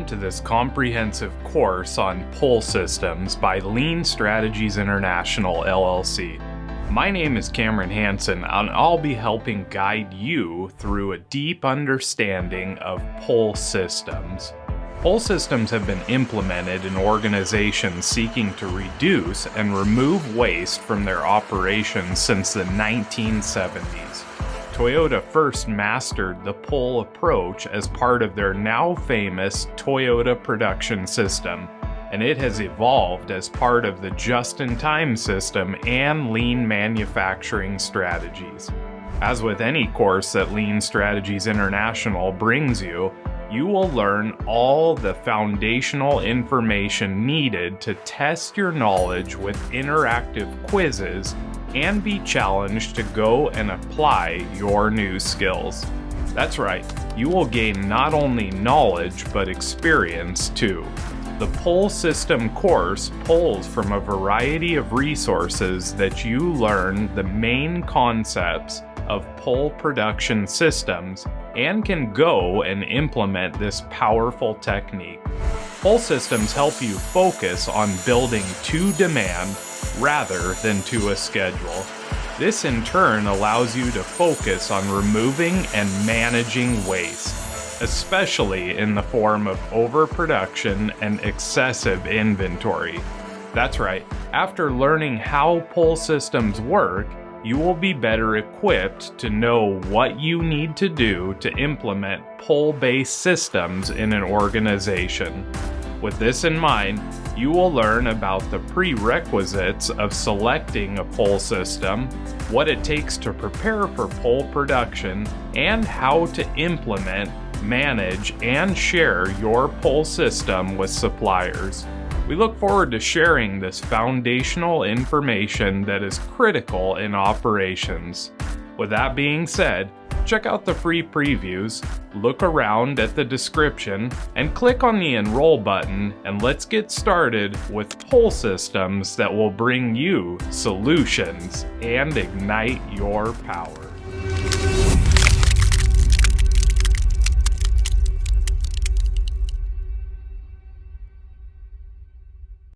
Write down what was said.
to this comprehensive course on pull systems by Lean Strategies International LLC. My name is Cameron Hansen, and I'll be helping guide you through a deep understanding of pull systems. Pull systems have been implemented in organizations seeking to reduce and remove waste from their operations since the 1970s. Toyota first mastered the pull approach as part of their now famous Toyota Production System, and it has evolved as part of the just-in-time system and lean manufacturing strategies. As with any course that Lean Strategies International brings you, you will learn all the foundational information needed to test your knowledge with interactive quizzes and be challenged to go and apply your new skills. That's right, you will gain not only knowledge but experience too. The Pull System course pulls from a variety of resources that you learn the main concepts of pull production systems and can go and implement this powerful technique. Pull systems help you focus on building to demand rather than to a schedule. This in turn allows you to focus on removing and managing waste, especially in the form of overproduction and excessive inventory. That's right, after learning how pull systems work, you will be better equipped to know what you need to do to implement pull-based systems in an organization. With this in mind, you will learn about the prerequisites of selecting a pull system, what it takes to prepare for pull production, and how to implement, manage, and share your pull system with suppliers. We look forward to sharing this foundational information that is critical in operations. With that being said, check out the free previews, look around at the description, and click on the Enroll button, and let's get started with pull systems that will bring you solutions and ignite your power.